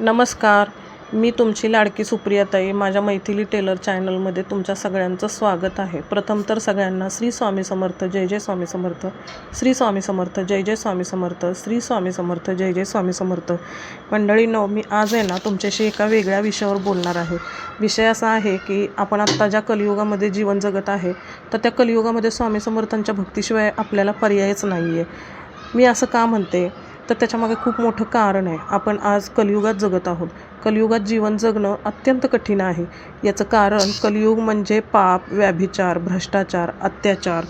नमस्कार. मी तुमची लाडकी सुप्रियाताई माझ्या मैथिली टेलर चॅनलमध्ये तुमच्या सगळ्यांचं स्वागत आहे. प्रथम तर सगळ्यांना श्री स्वामी समर्थ, जय जय स्वामी समर्थ. श्री स्वामी समर्थ, जय जय स्वामी समर्थ. श्री स्वामी समर्थ, जय जय स्वामी समर्थ. मंडळींनो, मी आज आहे ना तुमच्याशी एका वेगळ्या विषयावर बोलणार आहे. विषय असा आहे की आपण आत्ता ज्या कलियुगामध्ये जीवन जगत आहे, तर त्या कलियुगामध्ये स्वामी समर्थांच्या भक्तीशिवाय आपल्याला पर्यायच नाही आहे. मी असं का म्हणते, तर त्याच्यामागे खूप मोठं कारण आहे. आपण आज कलियुगात जगत आहोत. कलियुगात जीवन जगणं अत्यंत कठीण आहे. याचं कारण कलियुग म्हणजे पाप, व्याभिचार, भ्रष्टाचार, अत्याचार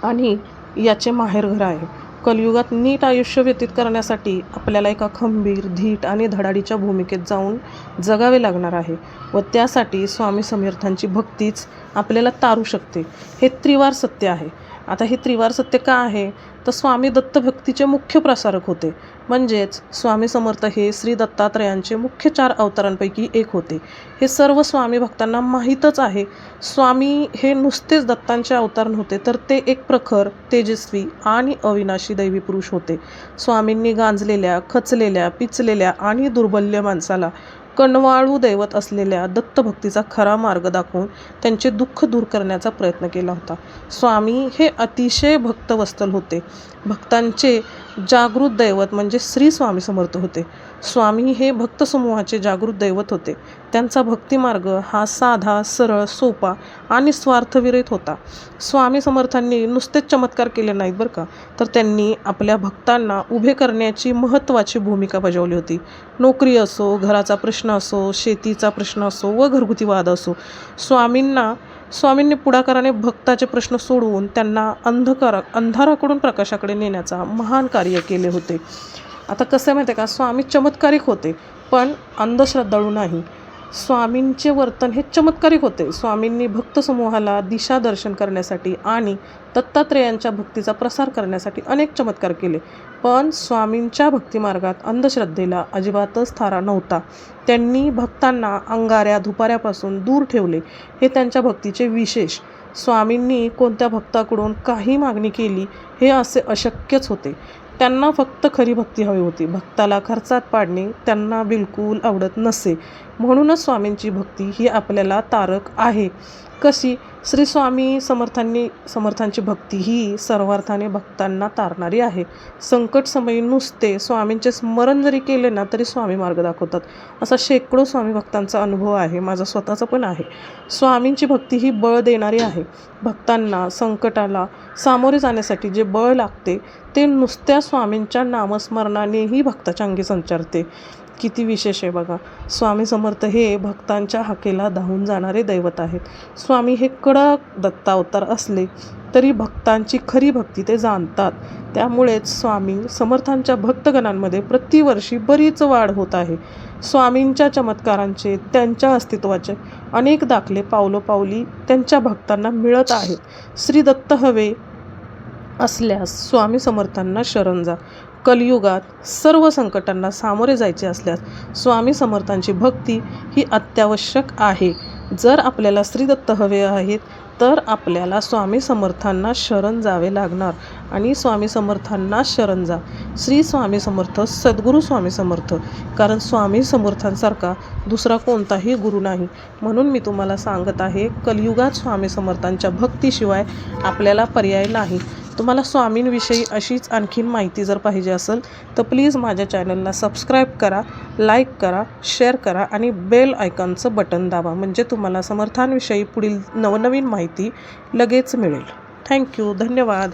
आणि याचे माहेरघर आहे. कलियुगात नीट आयुष्य व्यतीत करण्यासाठी आपल्याला एका खंबीर, धीट आणि धडाडीच्या भूमिकेत जाऊन जगावे लागणार आहे व त्यासाठी स्वामी समर्थांची भक्तीच आपल्याला तारू शकते. हे त्रिवार सत्य आहे. आता हे त्रिवार सत्य का आहे, तर स्वामी दत्त भक्तीचे मुख्य प्रसारक होते. म्हणजेच स्वामी समर्थ हे श्री दत्तात्रयांचे मुख्य 4 अवतारांपैकी एक होते. हे सर्व स्वामी भक्तांना माहीतच आहे. स्वामी हे नुसतेच दत्तांचे अवतार नव्हते, तर ते एक प्रखर, तेजस्वी आणि अविनाशी दैवी पुरुष होते. स्वामींनी गांजलेल्या, खचलेल्या, पिचलेल्या आणि दुर्बल्य माणसाला कणवाळू दैवत असलेल्या दत्तभक्तीचा खरा मार्ग दाखवून त्यांचे दुःख दूर करण्याचा प्रयत्न केला होता. स्वामी हे अतिशय भक्तवत्सल होते. भक्तांचे जागृत दैवत म्हणजे श्री स्वामी समर्थ होते. स्वामी हे भक्तसमूहाचे जागृत दैवत होते. त्यांचा भक्तिमार्ग हा साधा, सरळ, सोपा आणि स्वार्थविरहित होता. स्वामी समर्थांनी नुसतेच चमत्कार केले नाहीत बरं का, तर त्यांनी आपल्या भक्तांना उभे करण्याची महत्त्वाची भूमिका बजावली होती. नोकरी असो, घराचा प्रश्न असो, शेतीचा प्रश्न असो व घरगुती वाद असो, स्वामींनी पुढाकाराने भक्ताचे प्रश्न सोडवून त्यांना अंधाराकडून प्रकाशाकडे नेण्याचा महान कार्य केले होते. आता कसं आहे माहिती आहे का, स्वामी चमत्कारिक होते पण अंधश्रद्धाळू नाही. स्वामींचे वर्तन हे चमत्कारिक होते. स्वामींनी भक्त समूहाला दिशादर्शन करण्यासाठी आणि दत्तात्रेयांच्या भक्तीचा प्रसार करण्यासाठी अनेक चमत्कार केले, पण स्वामींच्या भक्तिमार्गात अंधश्रद्धेला अजिबातच थारा नव्हता. त्यांनी भक्तांना अंगाऱ्या धुपाऱ्यापासून दूर ठेवले. हे त्यांच्या भक्तीचे विशेष. स्वामींनी कोणत्या भक्ताकडून काही मागणी केली हे असे अशक्यच होते. त्यांना फक्त खरी भक्ती हवी होती. भक्ताला खर्चात पाडणे त्यांना बिलकुल आवडत नसे. म्हणूनच स्वामींची भक्ती ही आपल्याला तारक आहे. कशी? श्री स्वामी समर्थांची भक्ती ही सर्वार्थाने भक्तांना तारणारी आहे. संकट समयी नुसते स्वामींचे स्मरण जरी केले ना तरी स्वामी मार्ग दाखवतात. असा शेकडो स्वामी भक्तांचा अनुभव आहे, माझा स्वतःचा पण आहे. स्वामींची भक्ती ही बळ देणारी आहे. भक्तांना संकटाला सामोरे जाण्यासाठी जे बळ लागते ते नुसत्या स्वामींच्या नामस्मरणानेही भक्ताच्या अंगी संचारते. किती विशेष आहे बघा. स्वामी समर्थ हे भक्तांच्या हाकेला धावून जाणारे दैवत आहेत. स्वामी हे कडक दत्तावतार असले तरी भक्तांची खरी भक्ती ते जाणतात. त्यामुळेच स्वामी समर्थांच्या भक्तगणांमध्ये प्रतिवर्षी बरीच वाढ होत आहे. स्वामींच्या चमत्कारांचे, त्यांच्या अस्तित्वाचे अनेक दाखले पावलोपावली त्यांच्या भक्तांना मिळत आहेत. श्री दत्त हवे असल्यास स्वामी समर्थांना शरण जा. कलियुगात सर्व संकटांना सामोरे जायचे असल्यास स्वामी समर्थांची भक्ती ही अत्यावश्यक आहे. जर आपल्याला श्रीदत्त हवे आहेत तर आपल्याला स्वामी समर्थांना शरण जावे लागणार आणि स्वामी समर्थांना शरण जा. श्री स्वामी समर्थ, सद्गुरू स्वामी समर्थ. कारण स्वामी समर्थांसारखा दुसरा कोणताही गुरु नाही. म्हणून मी तुम्हाला सांगत आहे, कलियुगात स्वामी समर्थांच्या भक्तीशिवाय आपल्याला पर्याय नाही. तुम्हाला स्वामींविषयी अशीच आणखीन माहिती जर पाहिजे असेल तर प्लीज माझ्या चॅनलला सबस्क्राईब करा, लाईक करा, शेअर करा आणि बेल आयकॉनचं बटन दाबा. म्हणजे तुम्हाला समर्थांविषयी पुढील नवनवीन माहिती लगेच मिळेल. थँक्यू. धन्यवाद.